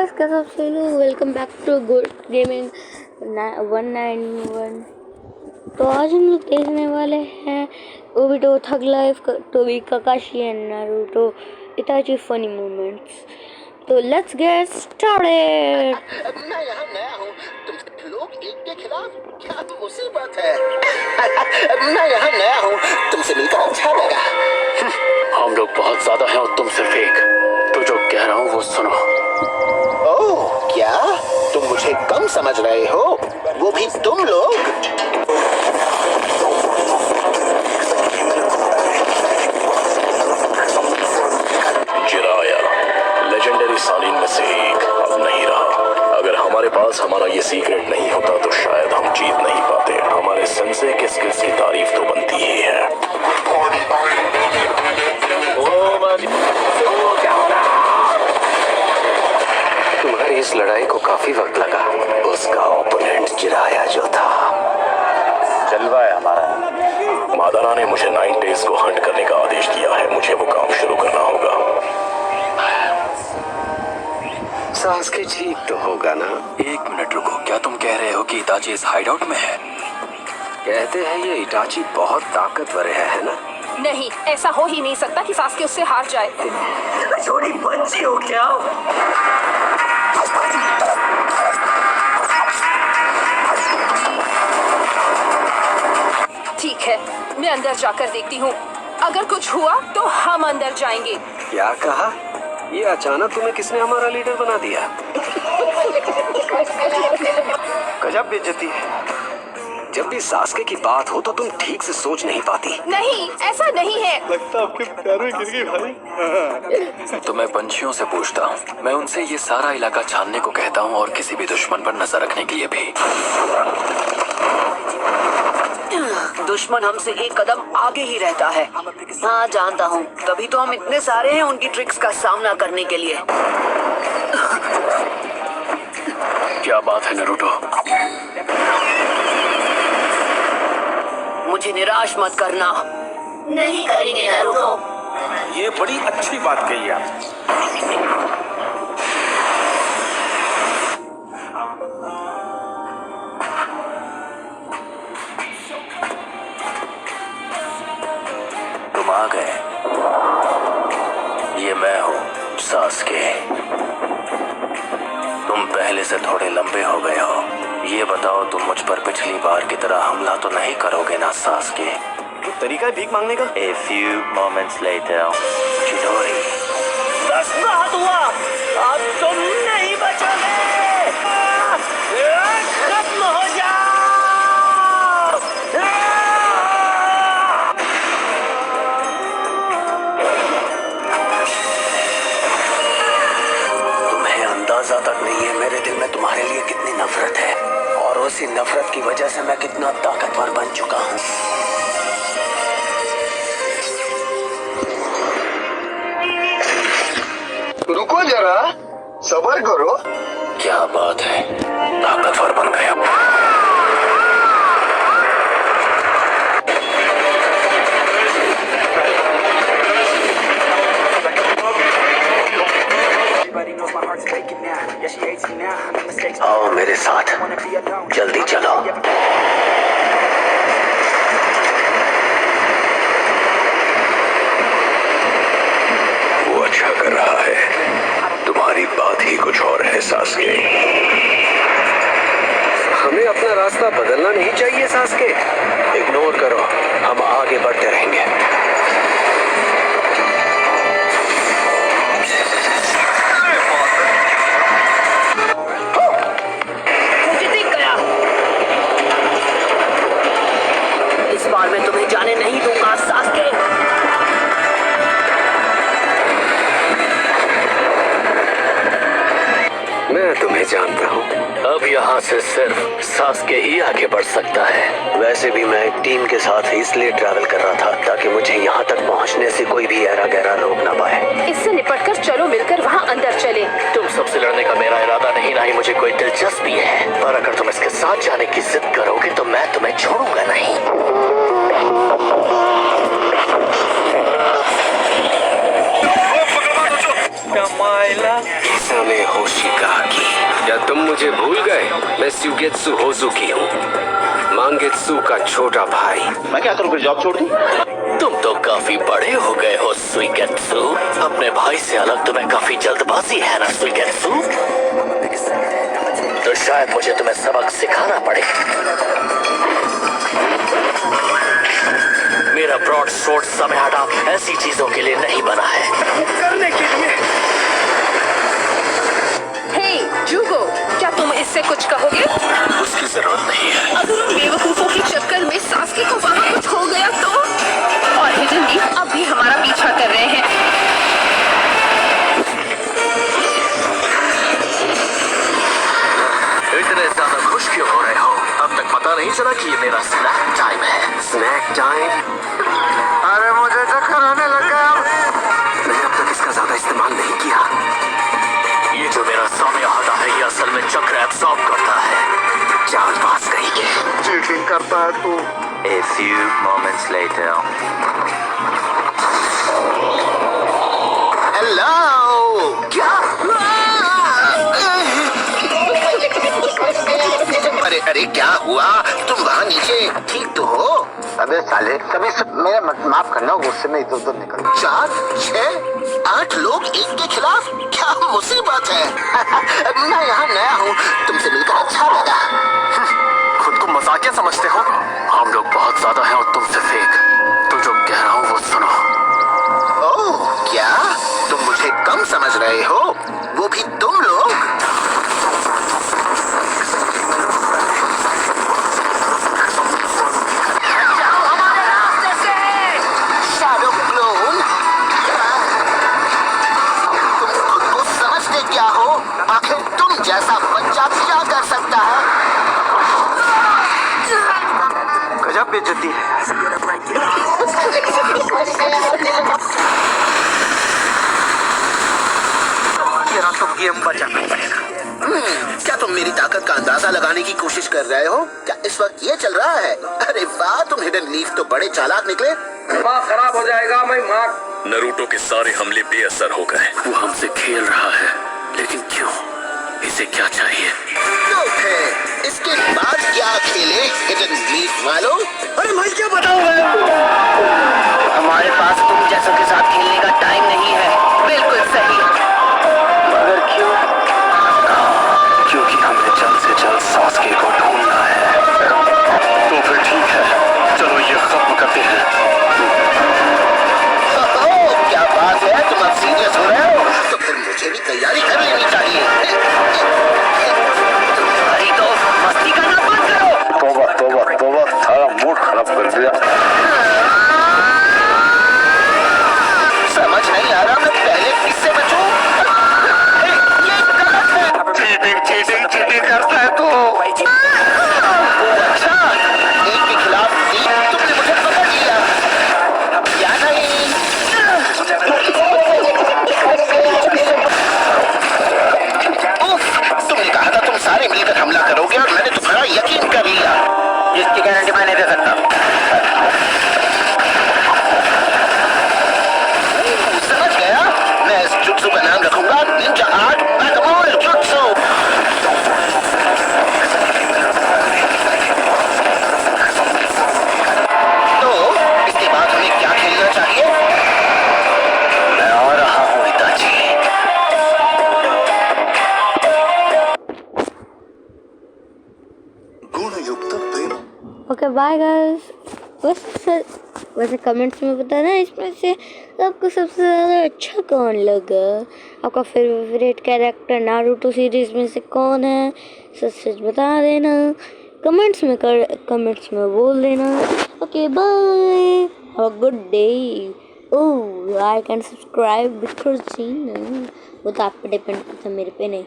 Guys, कैसे आप सभी लोग। Welcome back to good gaming 191। तो आज हम लोग देखने वाले हैं Obito thug life, Tobi Kakashi and Naruto Itachi funny moments. तो लेट्स गेट स्टार्टेड। मैं यहाँ नया हूँ, तुम लोग एक के खिलाफ, क्या मुसीबत है। मैं यहाँ नया हूँ, तुमसे मिलकर अच्छा लगा। हम लोग बहुत ज्यादा हैं और तुम सिर्फ एक। तो जो कह रहा हूँ वो सुनो। ओह, क्या तुम मुझे कम समझ रहे हो? वो भी तुम लोग। जिराया लेजेंडरी सालिन में से एक अब नहीं रहा। अगर हमारे पास हमारा ये सीक्रेट नहीं होता तो शायद हम जीत नहीं पाते। हमारे सेंसे के स्किल्स की तारीफ तो बनती ही है। तुम्हारी इस लड़ाई को काफी वक्त लगा। उसका ओपोनेंट जिराया जो था। जलवा है हमारा। मादारा ने मुझे 9 डेज को हंट करने का आदेश दिया है। मुझे वो काम शुरू करना होगा। सासके ठीक तो होगा ना? 1 मिनट रुको, क्या तुम कह रहे हो कि इताची इस हाइडआउट में है? कहते हैं ये इटाची बहुत ताकतवर है ना? नहीं, ऐसा हो ही नहीं सकता कि सासके उससे हार जाए। छोटी बच्ची हो क्या? ठीक है, मैं अंदर जाकर देखती हूँ। अगर कुछ हुआ तो हम अंदर जाएंगे। क्या कहा? ये अचानक तुम्हें किसने हमारा लीडर बना दिया? गजब बेइज्जती है। जब भी सासके की बात हो तो तुम ठीक से सोच नहीं पाती। नहीं, ऐसा नहीं है। लगता आपके प्यार में गिर गई भाई। तो मैं पंछियों से पूछता हूँ। मैं उनसे ये सारा इलाका छानने को कहता हूँ और किसी भी दुश्मन पर नजर रखने के लिए भी। दुश्मन हमसे एक कदम आगे ही रहता है। हाँ, जानता हूँ, तभी तो हम इतने सारे हैं उनकी ट्रिक्स का सामना करने के लिए। क्या बात है नारुतो? मुझे निराश मत करना। नहीं करेंगे नारुतो। ये बड़ी अच्छी बात कही आप। तुम आ गए। ये मैं हूँ सासके। तुम पहले से थोड़े लंबे हो गए हो। ये बताओ, तुम मुझ पर पिछली बार की तरह हमला तो नहीं करोगे ना सासके? तरीका है भीख मांगने का। A few moments later, चिडोरी। बस बहुत हुआ, अब तुम नहीं बचोगे। खत्म हो जाओ। तुम्हें अंदाजा तक नहीं है मेरे दिल में तुम्हारे लिए कितनी नफरत है, और उसी नफरत की वजह से मैं कितना ताकतवर बन चुका हूँ। रुको जरा, सब्र करो। क्या बात है, ताकतवर बन गया। आओ मेरे साथ, जल्दी चलो। वो अच्छा कर रहा है। तुम्हारी बात ही कुछ और है सासके। हमें अपना रास्ता बदलना नहीं चाहिए सासके। इग्नोर करो, हम आगे बढ़ते रहेंगे। मुझे दिख गया। इस बार मैं तुम्हें जाने नहीं दूंगा सासके। मैं तुम्हें जानता हूँ। अब यहाँ से सिर्फ सासके ही आगे बढ़ सकता है। वैसे भी मैं एक टीम के साथ इसलिए ट्रैवल कर रहा था ताकि मुझे यहाँ तक पहुँचने से कोई भी ऐरा गहरा रोक ना पाए। इससे निपटकर चलो, मिलकर वहाँ अंदर चले। तुम सबसे लड़ने का मेरा इरादा नहीं, ना ही मुझे कोई दिलचस्पी है। पर अगर तुम इसके साथ जाने की जिद करोगे तो मैं तुम्हें छोड़ूंगा नहीं। कमाइला समय होशिकार। मैं सुगेत्सु होजुकी हूँ, मांगेत्सु का छोटा भाई। मैं क्या करूँ, फिर जॉब छोड़ दूँ? तुम तो काफी बड़े हो गए हो सुगेत्सु। अपने भाई से अलग तुम्हें काफी जल्दबाजी है ना सुगेत्सु? तो शायद मुझे तुम्हें सबक सिखाना पड़े। मेरा ब्रॉड शॉर्ट समय हटा ऐसी चीजों के लिए नहीं बना है। करने के लिए हे जूगो, क्या तुम इससे कुछ कहोगे? उसकी जरूरत नहीं है। अगर उन बेवकूफों के चक्कर में सासकी को वहाँ कुछ हो गया तो? और हिडन लीफ अब भी हमारा पीछा कर रहे हैं। इतने ज्यादा खुश क्यों हो रहे हो? अब तक पता नहीं चला कि ये मेरा स्नैक टाइम है। Snack time? अरे मुझे चक्कर आने लगा। मैंने अब तक इसका ज्यादा इस्तेमाल नहीं किया। ये जो मेरा समय हटा है ये असल में चक्र एब्सॉर्ब करता है। चालबाज कहीं चीटिंग करता है तू। A few moments later. Hello, क्या? अरे अरे क्या हुआ? तुम वहाँ नीचे ठीक तो हो? अबे साले, कभी मेरा माफ करना, गुस्से में इधर उधर निकल। 4, 6, 8 लोग एक के खिलाफ? क्या मुसीबत है। मैं यहाँ नया हूँ, तुमसे मिलकर अच्छा लगा। खुद को मजाकिया समझते हो? हम लोग बहुत ज्यादा हैं और तुमसे फेक। तो जो कह रहा हूँ वो सुनो। ओह, क्या तुम मुझे कम समझ रहे हो? वो भी तुम लोग? शैडो क्लोन, तुम खुद को समझते क्या हो? आखिर तुम जैसा बच्चा क्या कर सकता है? गजब बेइज्जती है। तेरा तो गेम बचाना पड़ेगा। क्या तुम मेरी ताकत का अंदाजा लगाने की कोशिश कर रहे हो? क्या इस वक्त ये चल रहा है? अरे वाह, तुम हिडन लीफ तो बड़े चालाक निकले। दिमाग खराब हो जाएगा। मैं माँ नरूटो के सारे हमले बेअसर हो गए। वो हमसे खेल रहा है, लेकिन क्यों? इसे क्या चाहिए? तो फिर इसके बाद क्या खेले हिडन लीफ वालों? अरे मैं क्या बताऊँ? हमारे पास तुम जैसों के साथ खेलने का टाइम नहीं है। बिल्कुल सही। मगर क्यों? क्योंकि हमें जल्द से जल्द सासके को ढूंढना है। तो फिर ठीक है, चलो ये खत्म करते हैं। ओह, क्या बात है, तुम अब सीरियस हो रहे हो? तो फिर मुझे भी तैयारी कर लेनी चाहिए। अरे तो मस्ती करना बंद करो। तोबा तोबा तोबा, सारा मूड खराब कर दिया। समझ नहीं आ रहा मैं पहले किससे बचूं? ये गलत है। चीटिंग करता है तो। अच्छा, एक के खिलाफ 3, तुमने मुझे पकड़ लिया। या नहीं? उफ, तुमने कहा था तुम सारे मिलकर हमला करोगे और मैंने तुम्हारा यकीन कर लिया। इसकी गारंटी मैं नहीं दे सकता। समझ गया, मैं इस जुत्सु का नाम रखूंगा निंजा आर्ट बैकमोल जुत्सु। तो इसके बाद हमें क्या खेलना चाहिए? मैं आ रहा हूँ इताची। Okay bye guys. वैसे कमेंट्स में बताना इसमें से आपको सबसे ज़्यादा अच्छा कौन लगा, आपका फेवरेट कैरेक्टर नारुतो सीरीज में से कौन है, सच सच बता देना कमेंट्स में बोल देना। Okay bye, have a good day. Oh like and subscribe because वो तो आप पे डिपेंड करता है, मेरे पे नहीं।